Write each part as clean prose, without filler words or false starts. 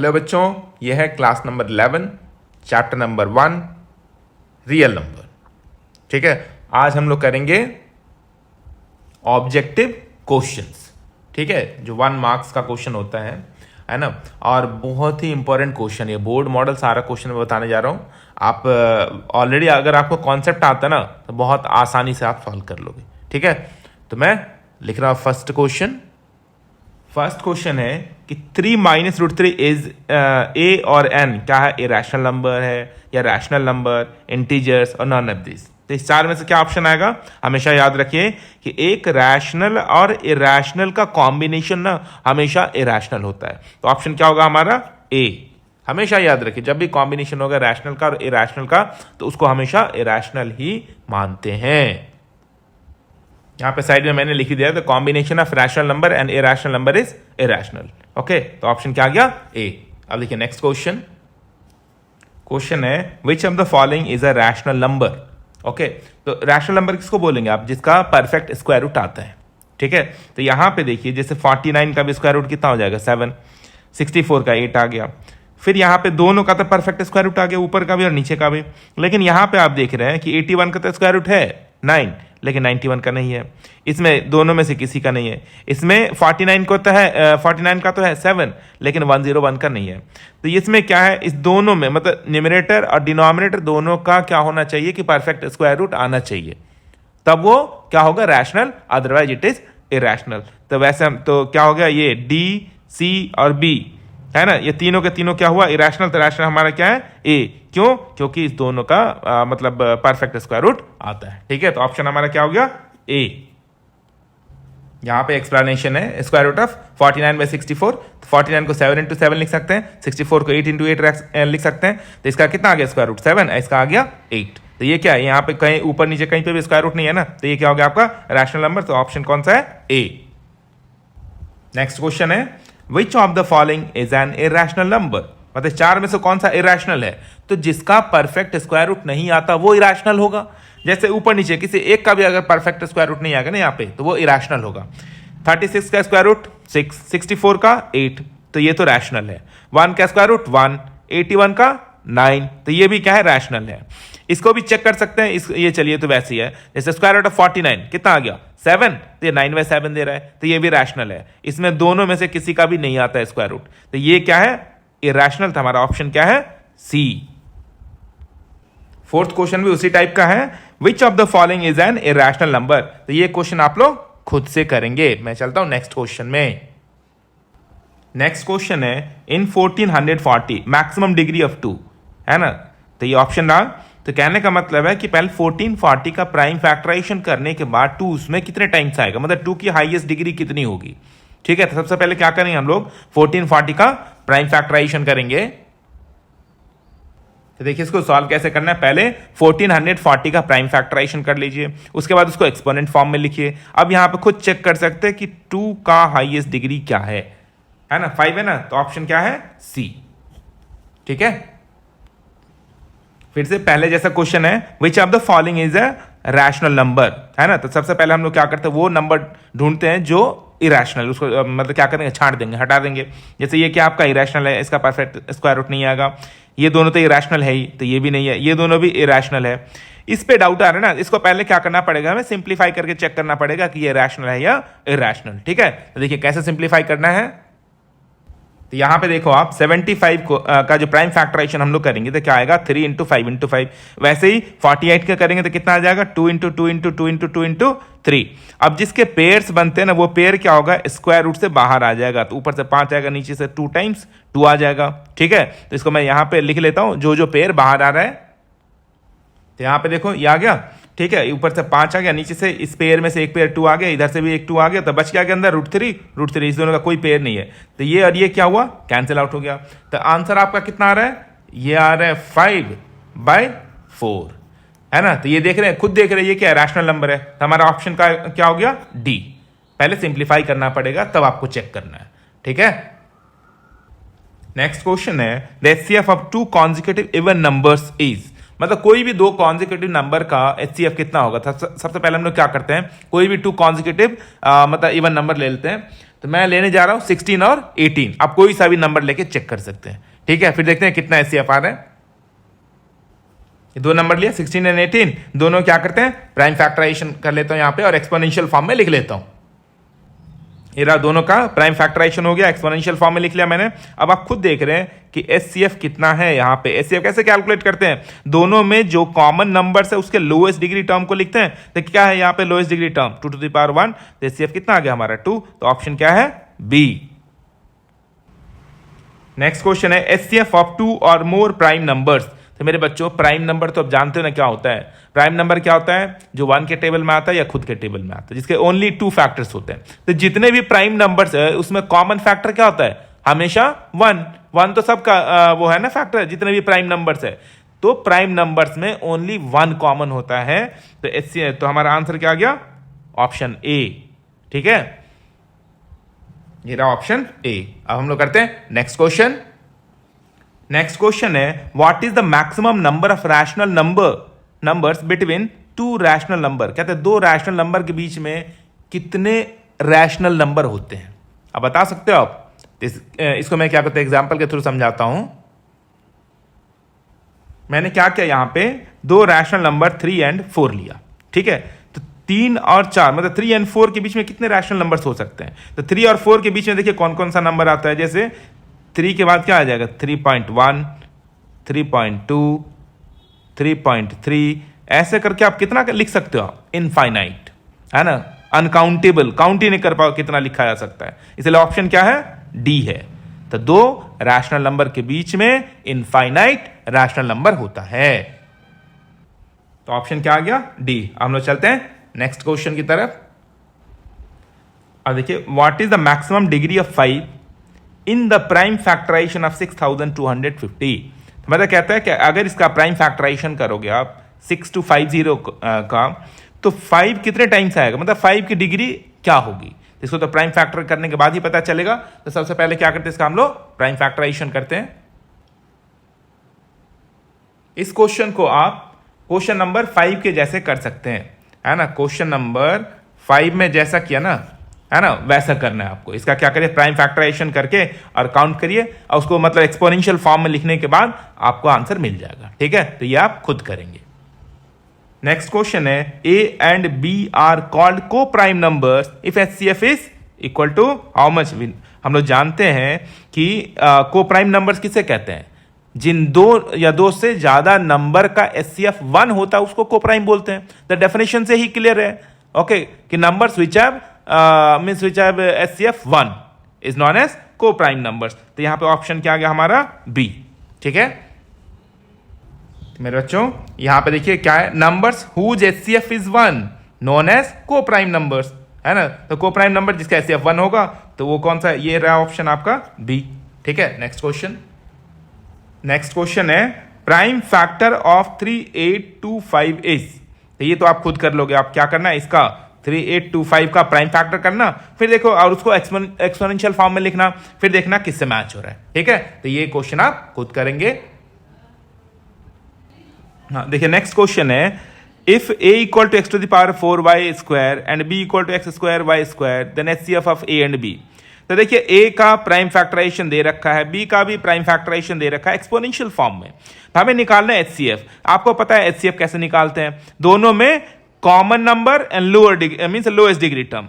Hello बच्चों, यह है class number 11 chapter number 1 real number. ठीक है, आज हम लोग करेंगे ऑब्जेक्टिव क्वेश्चंस। ठीक है, जो 1 मार्क्स का क्वेश्चन होता है ना, और बहुत ही इंपॉर्टेंट क्वेश्चन है। बोर्ड मॉडल सारा क्वेश्चन मैं बताने जा रहा हूँ। आप ऑलरेडी अगर आपको कॉन्सेप्ट आता है ना तो बहुत आसानी से आप सॉल्व कर लोगे। ठीक है, तो मैं लिख रहा हूँ फर्स्ट क्वेश्चन है कि 3 - √3 इज ए और एन क्या है? इरेशनल नंबर है या रैशनल नंबर, इंटीजर्स और नॉन ऑफ दिस। तो इस चार में से क्या ऑप्शन आएगा? हमेशा याद रखिए कि एक रैशनल और इरेशनल का कॉम्बिनेशन ना हमेशा इरेशनल होता है। तो ऑप्शन क्या होगा हमारा? ए। हमेशा याद रखिए जब भी कॉम्बिनेशन होगा रैशनल का और इरेशनल का तो उसको हमेशा इरेशनल ही मानते हैं। यहाँ पे साइड में मैंने लिख दिया the combination of rational number and irrational number is irrational. Okay, तो ऑप्शन क्या आ गया? ए। अब देखिए नेक्स्ट क्वेश्चन है which of the following is a rational number. Okay, तो रैशनल नंबर किसको बोलेंगे आप? जिसका परफेक्ट स्क्वायर रूट आता है। ठीक है, तो यहाँ पे देखिए जैसे 49 का भी स्क्वायर रूट कितना हो जाएगा? 7। 64 का 8 आ गया। फिर यहाँ पे दोनों का तो परफेक्ट स्क्वायर रूट आ गया, ऊपर का भी और नीचे का भी। लेकिन यहाँ पे आप देख रहे हैं कि 81 का तो स्क्वायर रूट है 9, लेकिन 91 का नहीं है। इसमें दोनों में से किसी का नहीं है। इसमें 49 को तो है 49 का तो है 7, लेकिन 101 का नहीं है। तो इसमें क्या है? इस दोनों में मतलब न्यूमरेटर और डिनोमिनेटर दोनों का क्या होना चाहिए कि परफेक्ट स्क्वायर रूट आना चाहिए, तब वो क्या होगा? Rational, otherwise it is irrational. तो वैसे हम तो क्या हो गया? ये डी, सी और बी है ना, ये तीनों के तीनों क्या हुआ? इरेशनल। तो रैशनल हमारा क्या है? ए। क्यों? क्योंकि इस दोनों का मतलब परफेक्ट स्क्वायर रूट आता है। ठीक है, तो ऑप्शन हमारा क्या हो गया? ए। यहां पे एक्सप्लेनेशन है स्क्वायर रूट ऑफ 49/64। 49 को 7 × 7 लिख सकते हैं, 64 को 8 × 8 लिख सकते हैं। तो इसका कितना आ गया? स्क्वायर रूट 7, इसका आ गया 8। तो ये क्या है? यहाँ पे कहीं ऊपर नीचे कहीं पे भी स्क्वायर रूट नहीं है ना, तो ये क्या हो गया आपका? Rational number. तो ऑप्शन कौन सा है? ए। नेक्स्ट क्वेश्चन है which of the following is an irrational number. मतलब चार में से कौन सा इरेशनल है? तो जिसका परफेक्ट स्क्वायर रूट नहीं आता वो इरेशनल होगा। जैसे ऊपर नीचे किसी एक का भी अगर परफेक्ट स्क्वायर रूट नहीं आएगा ना यहाँ पे, तो वो इरेशनल होगा। 36 का स्क्वायर रूट 6, 64 का 8, तो ये तो रैशनल है। 1 का स्क्वायर रूट 1, 81 का 9, तो ये भी क्या है? रैशनल है। इसको भी चेक कर सकते हैं। ये चलिए तो वैसे ही है, जैसे स्क्वायर रूट ऑफ 49 कितना आ गया? 7, तो ये 9/7 दे रहा है, तो ये भी रैशनल है। इसमें दोनों में से किसी का भी नहीं आता है स्क्वायर रूट, तो ये क्या है? इरेशनल था। हमारा ऑप्शन क्या है? सी। फोर्थ क्वेश्चन भी उसी टाइप का है, which of the following is an irrational number. तो ये क्वेश्चन आप लोग खुद से करेंगे। मैं चलता हूं नेक्स्ट क्वेश्चन में। नेक्स्ट क्वेश्चन है इन 1440 मैक्सिमम डिग्री ऑफ 2 है ना, तो ये ऑप्शन रहा। तो कहने का मतलब है कि पहले 1440 का प्राइम फैक्टराइजेशन करने के बाद 2 उसमें कितने टाइम्स आएगा, मतलब 2 की हाईएस्ट डिग्री कितनी होगी। ठीक है, तो सबसे पहले क्या करेंगे हम लोग? 1440 का प्राइम फैक्टराइजेशन करेंगे। तो देखिए इसको सॉल्व कैसे करना है। पहले 1440 का प्राइम फैक्टराइजेशन कर लीजिए, उसके बाद उसको एक्सपोनेंट फॉर्म में लिखिए। अब यहां पे खुद चेक कर सकते हैं कि 2 का हाईएस्ट डिग्री क्या है ना? 5 है ना, तो ऑप्शन क्या है? सी। ठीक है, फिर से पहले जैसा क्वेश्चन है which of the following is a rational number है ना। तो सबसे पहले हम लोग क्या करते हैं? वो नंबर ढूंढते हैं जो इरेशनल, उसको मतलब क्या करेंगे? छांट देंगे, हटा देंगे। जैसे ये क्या आपका इरेशनल है, इसका परफेक्ट स्क्वायर रूट नहीं आएगा। ये दोनों तो इरेशनल है ही, तो ये भी नहीं है। ये दोनों भी इरेशनल है। इस पे डाउट आ रहा है ना, इसको पहले क्या करना पड़ेगा? हमें सिंप्लीफाई करके चेक करना पड़ेगा कि ये रैशनल है या इरेशनल। ठीक है, तो देखिए कैसे सिंप्लीफाई करना है। तो यहां पे देखो आप 75 का जो प्राइम फैक्टराइजेशन हम लोग करेंगे तो क्या आएगा? 3 × 5 × 5। वैसे ही 48 का करेंगे तो कितना आ जाएगा? 2 × 2 × 2 × 2 × 3। अब जिसके पेयर्स बनते हैं ना, वो पेयर क्या होगा? स्क्वायर रूट से बाहर आ जाएगा। तो ऊपर से 5 आएगा, नीचे से 2 टाइम्स 2 आ जाएगा। ठीक है, तो इसको मैं यहां पे लिख लेता हूं जो पेयर बाहर आ रहा है। तो यहां पे देखो ये आ गया। ठीक है, ऊपर से 5 आ गया, नीचे से इस पेयर में से एक पेयर 2 आ गया, इधर से भी एक 2 आ गया, तो बच गया के अंदर √3। इस दोनों का कोई पेयर नहीं है, तो ये और ये क्या हुआ? कैंसिल आउट हो गया। तो आंसर आपका कितना आ रहा है? ये आ रहा है 5/4 है ना। तो ये देख रहे हैं, खुद देख रहे हैं, ये क्या रैशनल नंबर है। तो हमारा ऑप्शन का क्या हो गया? डी। पहले सिंप्लीफाई करना पड़ेगा तब आपको चेक करना है। ठीक है, नेक्स्ट क्वेश्चन है the HCF of 2 consecutive even numbers is. मतलब कोई भी 2 कॉन्जिक्यूटिव नंबर का एचसीएफ कितना होगा। सबसे पहले हम लोग क्या करते हैं? कोई भी 2 कॉन्जिक्यूटिव मतलब इवन नंबर ले लेते हैं। तो मैं लेने जा रहा हूं 16 और 18। आप कोई सा भी नंबर लेके चेक कर सकते हैं, ठीक है। फिर देखते हैं कितना एचसीएफ आ रहा है। ये दो नंबर लिया 16 एंड 18, दोनों क्या करते हैं, प्राइम फैक्टराइजेशन कर लेता हूं यहां पे और एक्सपोनेंशियल फॉर्म में लिख लेता हूं। ये रहा दोनों का प्राइम फैक्टराइजेशन हो गया, एक्सपोनेंशियल फॉर्म में लिख लिया मैंने। अब आप खुद देख रहे हैं कि एचसीएफ कितना है यहाँ पे। एचसीएफ कैसे कैलकुलेट करते हैं, दोनों में जो कॉमन नंबर्स है उसके लोएस्ट डिग्री टर्म को लिखते हैं। तो क्या है यहाँ पे lowest degree term 2 to the power 1, तो एचसीएफ कितना आ गया हमारा 2, तो ऑप्शन क्या है बी। नेक्स्ट क्वेश्चन है एचसीएफ ऑफ 2 और मोर प्राइम नंबर्स। तो मेरे बच्चों प्राइम नंबर तो आप जानते हो ना क्या होता है। प्राइम नंबर क्या होता है, जो 1 के टेबल में आता है या खुद के टेबल में आता है, जिसके ओनली 2 फैक्टर्स होते हैं। तो जितने भी प्राइम नंबर्स है उसमें कॉमन फैक्टर क्या होता है, हमेशा 1 तो सबका वो है ना फैक्टर, जितने भी प्राइम नंबर्स है। तो प्राइम नंबर्स में ओनली 1 कॉमन होता है। तो एचसीएफ, तो हमारा आंसर क्या आ गया, ऑप्शन ए, ठीक है। ये रहा ऑप्शन ए। अब हम लोग करते हैं नेक्स्ट क्वेश्चन। नेक्स्ट क्वेश्चन है what is the maximum number of rational numbers between 2 rational number. कहते हैं 2 रैशनल नंबर के बीच में कितने रैशनल नंबर होते हैं, अब बता सकते हो आप। इसको मैं क्या करता हूं, एग्जांपल के थ्रू समझाता हूं। मैंने क्या किया, यहां पे 2 रैशनल नंबर 3 and 4 लिया, ठीक है। तो 3 और 4 मतलब 3 and 4 के बीच में कितने रैशनल नंबर्स हो सकते हैं। तो 3 और 4 के बीच में देखिए कौन कौन सा नंबर आता है। जैसे 3 के बाद क्या आ जाएगा, 3.1, 3.2, 3.3, ऐसे करके आप कितना लिख सकते हो, इनफाइनाइट, है ना, अनकाउंटेबल, काउंट ही नहीं कर पाओ कितना लिखा जा सकता है। इसलिए ऑप्शन क्या है, डी है। तो 2 रैशनल नंबर के बीच में इनफाइनाइट रैशनल नंबर होता है। तो ऑप्शन क्या आ गया, डी। हम लोग चलते हैं नेक्स्ट क्वेश्चन की तरफ। अब देखिए what is the maximum degree of 5 in the prime factorization of 6250। मतलब कहता है कि अगर इसका प्राइम फैक्टराइजेशन करोगे आप 6250 का, तो 5 कितने टाइम्स आएगा, मतलब 5 की डिग्री क्या होगी। इसको तो प्राइम फैक्टर करने के बाद ही पता चलेगा। तो सबसे पहले क्या करते हैं, इसका हम लोग प्राइम फैक्टराइजेशन करते हैं। इस क्वेश्चन को आप क्वेश्चन नंबर 5 के जैसे कर सकते हैं, है ना। क्वेश्चन नंबर 5 में जैसा किया ना, है ना, वैसा करना है आपको। इसका क्या करिए, प्राइम फैक्टराइजेशन करके और काउंट करिए और उसको मतलब एक्सपोनेंशियल फॉर्म में लिखने के बाद आपको आंसर मिल जाएगा, ठीक है। तो ये आप खुद करेंगे। नेक्स्ट क्वेश्चन है A and B are called coprime numbers if HCF is equal to how much. हम लोग जानते हैं कि को प्राइम नंबर्स किसे कहते हैं, जिन 2 या 2 से ज्यादा नंबर का एचसीएफ 1 होता है उसको को प्राइम बोलते हैं। द डेफिनेशन से ही क्लियर है, ओके, कि numbers which have means which have HCF 1 is known as coprime numbers. तो यहां पे ऑप्शन क्या आ गया हमारा, बी, ठीक है। मेरे बच्चों यहां पे देखिए क्या है, numbers whose HCF is 1 known as coprime numbers, है ना। तो को प्राइम नंबर जिसका एचसीएफ 1 होगा तो वो कौन सा, ये रहा ऑप्शन आपका बी, ठीक है। Next question. नेक्स्ट क्वेश्चन है प्राइम फैक्टर ऑफ 3825 इज। तो ये तो आप खुद कर लोगे। आप क्या करना है, इसका 3825 का प्राइम फैक्टर करना, फिर देखो और उसको एक्सपोनेंशियल फॉर्म में लिखना, फिर देखना किससे मैच हो रहा है, ठीक है। तो ये क्वेश्चन आप खुद करेंगे। हाँ देखिए नेक्स्ट क्वेश्चन है if a equal to x to the power 4y square and b equal to x square y square then HCF of a and b। तो देखिए a का प्राइम फैक्टराइजेशन दे रखा है, b का भी प्राइम फैक्टराइजेशन दे रखा है एक्सपोनेंशियल फॉर्म में। हमें निकालना है एचसीएफ। आपको पता है एचसीएफ कैसे निकालते हैं, दोनों में common number and lower degree means lowest degree term.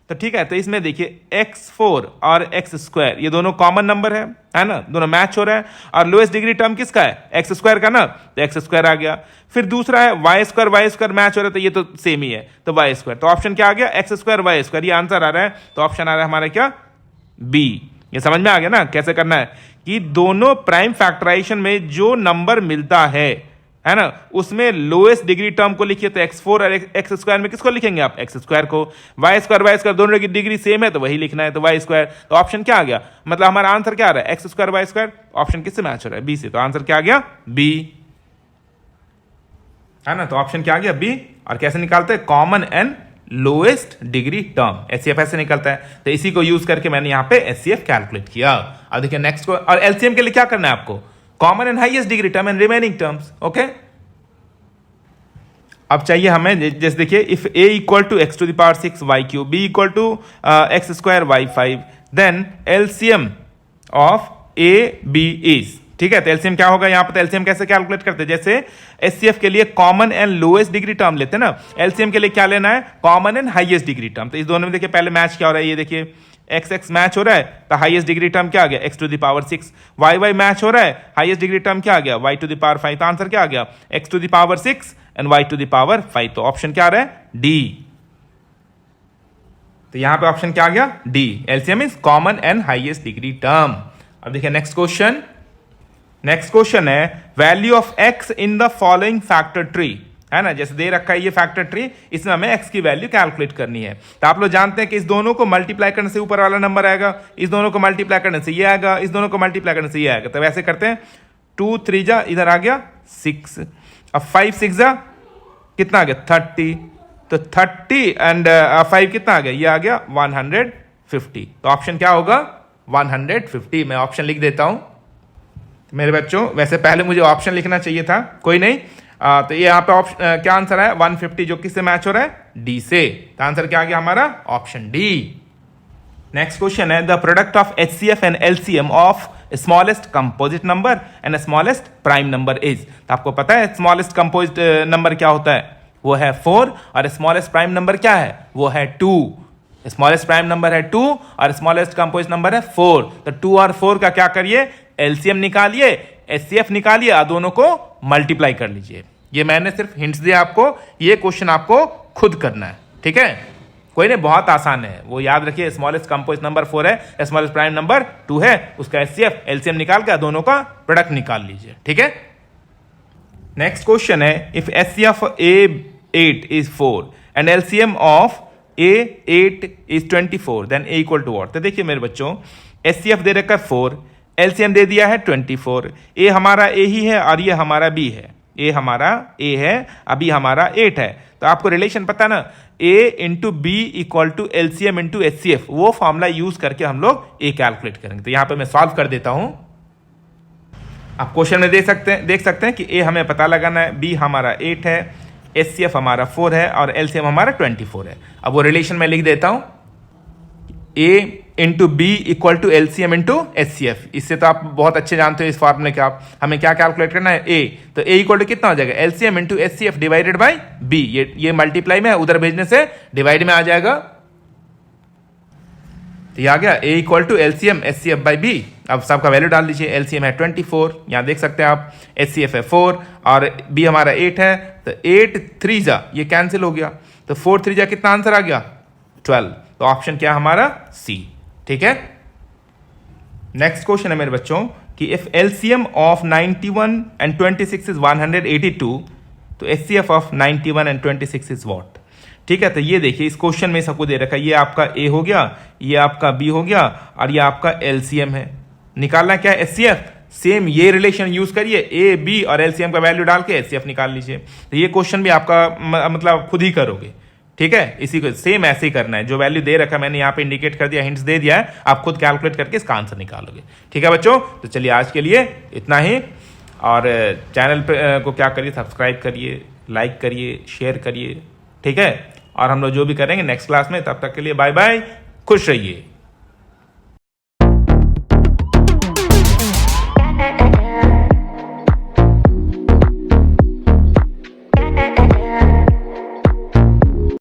तो ठीक है, तो इसमें देखिए x4 और x स्क्वायर ये दोनों कॉमन नंबर है ना, दोनों मैच हो रहा है। और लोएस्ट डिग्री टर्म किसका है, x स्क्वायर का ना, तो x स्क्वायर आ गया। फिर दूसरा है y स्क्वायर मैच हो रहा है, तो ये तो सेम ही है, तो y स्क्वायर। तो ऑप्शन क्या आ गया, x स्क्वायर y स्क्वायर, ये आंसर आ रहा है। तो ऑप्शन आ रहा है हमारा क्या, बी। ये समझ में आ गया ना कैसे करना है, कि दोनों प्राइम फैक्टराइजेशन में जो नंबर मिलता है ना, उसमें लोएस्ट डिग्री टर्म को लिखिए। तो x4 और x स्क्वायर में किसको लिखेंगे आप, x स्क्वायर को। y स्क्वायर दोनों की डिग्री सेम है तो वही लिखना है, तो y स्क्वायर। तो ऑप्शन क्या आ गया, मतलब हमारा आंसर क्या आ रहा है, x square y square. Option किससे मैच हो रहा है, बी से। तो आंसर क्या आ गया, बी, है ना। तो ऑप्शन क्या आ गया, बी। और कैसे निकालते हैं, common and lowest degree term, HCF ऐसे निकलता है। तो इसी को यूज करके मैंने यहां पे एचसीएफ कैलकुलेट किया। अब देखिए नेक्स्ट को, और एलसीएम के लिए क्या करना है आपको, common and highest degree term and remaining terms, okay. अब चाहिए हमें जैसे देखिए if a equal to x to the power 6 y cube, b equal to x square y 5, then LCM of a b is, ठीक है। तो LCM क्या होगा, यहां पर एलसीएम कैसे कैलकुलेट करते हैं, जैसे एचसीएफ के लिए common and lowest degree term लेते हैं ना, एलसीएम के लिए क्या लेना है, common and highest degree term. तो इस दोनों में देखिए पहले मैच क्या हो रहा है, ये देखिए एक्स एक्स मैच हो रहा है तो हाईएस्ट डिग्री टर्म क्या आ गया, x to the power 6, y y match हो रहा है, हाईएस्ट डिग्री टर्म क्या आ गया, वाई टू द पावर 5। तो आंसर क्या आ गया, x to the power 6 and y to the power 5। तो ऑप्शन क्या आ रहा है, डी। तो यहां पे ऑप्शन क्या आ गया, D, LCM is common and highest degree term. अब देखिए नेक्स्ट क्वेश्चन, नेक्स्ट क्वेश्चन है value of x in the following factor tree, है ना। जैसे दे रखा है ये फैक्टर ट्री, इसमें हमें एक्स की वैल्यू कैलकुलेट करनी है। तो आप लोग जानते हैं कि इस दोनों को मल्टीप्लाई करने से ऊपर वाला नंबर आएगा, इस दोनों को मल्टीप्लाई करने से ये आएगा, इस दोनों को मल्टीप्लाई करने से ये आएगा। तो वैसे करते हैं, 2 3 जा इधर आ गया 6, अब 5 6 जा कितना आ गया 30, तो 30 एंड 5 कितना आ गया, ये आ गया 150। तो ऑप्शन क्या होगा, 150। मैं ऑप्शन लिख देता हूं मेरे बच्चों, वैसे पहले मुझे ऑप्शन लिखना चाहिए था, कोई नहीं। तो ये यहाँ पे ऑप्शन क्या आंसर है, 150, जो किससे मैच हो रहा है, डी से। तो आंसर क्या आ गया हमारा, ऑप्शन डी। नेक्स्ट क्वेश्चन है the product of HCF and LCM of smallest composite number and smallest prime number is. तो आपको पता है स्मॉलेस्ट कंपोजिट नंबर क्या होता है, वो है 4, और स्मॉलेस्ट प्राइम नंबर क्या है, वो है 2। स्मॉलेस्ट प्राइम नंबर है 2 और स्मॉलेस्ट कंपोजिट नंबर है 4। तो 2 और 4 का क्या करिए, एलसीएम निकालिए, एचसीएफ निकालिए और दोनों को मल्टीप्लाई कर लीजिए। ये मैंने सिर्फ हिंट्स दिया आपको, ये क्वेश्चन आपको खुद करना है, ठीक है। कोई नहीं, बहुत आसान है, वो याद रखिए, स्मॉलेस्ट कंपोजिट नंबर 4 है, स्मॉलेस्ट प्राइम नंबर 2 है, उसका एचसीएफ एलसीएम निकाल कर दोनों का प्रोडक्ट निकाल लीजिए, ठीक है। नेक्स्ट क्वेश्चन है if HCF A8 is 4 and LCM of A8 is 24 then A equal to what. तो देखिए मेरे बच्चों, एचसीएफ दे रखा है 4, एलसीएम दे दिया है 24, ए हमारा ए ही है और ये हमारा बी है, ए हमारा ए है, अभी हमारा 8 है। तो आपको रिलेशन पता ना, A into B equal to LCM into HCF, वो फॉर्मूला यूज करके हम लोग ए कैलकुलेट करेंगे। तो यहां पे मैं सॉल्व कर देता हूं, आप क्वेश्चन में देख सकते हैं कि ए हमें पता लगाना है, बी हमारा 8 है, एचसीएफ हमारा 4 है और एलसीएम हमारा 24 है। अब वो रिलेशन में लिख देता हूं, A into B equal to LCM into HCF. इससे तो आप बहुत अच्छे जानते हो इस फॉर्मूले के, आप हमें क्या कैलकुलेट करना है, ए। तो ए इक्वल टू कितना हो जाएगा, LCM into HCF divided by b. ये मल्टीप्लाई में है, उधर भेजने से डिवाइड में आ जाएगा। तो ये आ गया A equal to LCM HCF by B. अब सबका वैल्यू डाल दीजिए, एलसीएम है 24, यहाँ देख सकते हैं आप, एचसीएफ है 4 और बी हमारा 8 है। तो 8 3 जा ये कैंसिल हो गया, तो 4 3 जा कितना आंसर आ गया, 12। तो ऑप्शन क्या हमारा, सी, ठीक है। नेक्स्ट क्वेश्चन है मेरे बच्चों कि if LCM of 91 and 26 is 182, तो HCF of 91 and 26 is what. ठीक है, तो ये देखिए इस क्वेश्चन में सबको दे रखा है, ये आपका ए हो गया, ये आपका बी हो गया और ये आपका एलसीएम है। निकालना क्या है, एचसीएफ। सेम ये रिलेशन यूज करिए, ए बी और एलसीएम का वैल्यू डाल के एचसीएफ निकाल लीजिए। तो ये क्वेश्चन भी आपका मतलब खुद ही करोगे, ठीक है। इसी को सेम ऐसे ही करना है, जो वैल्यू दे रखा है मैंने यहाँ पे इंडिकेट कर दिया, हिंट्स दे दिया है, आप खुद कैलकुलेट करके इसका आंसर निकालोगे, ठीक है बच्चों। तो चलिए आज के लिए इतना ही, और चैनल को क्या करिए, सब्सक्राइब करिए, लाइक करिए, शेयर करिए, ठीक है। और हम लोग जो भी करेंगे नेक्स्ट क्लास में, तब तक के लिए बाय बाय, खुश रहिए।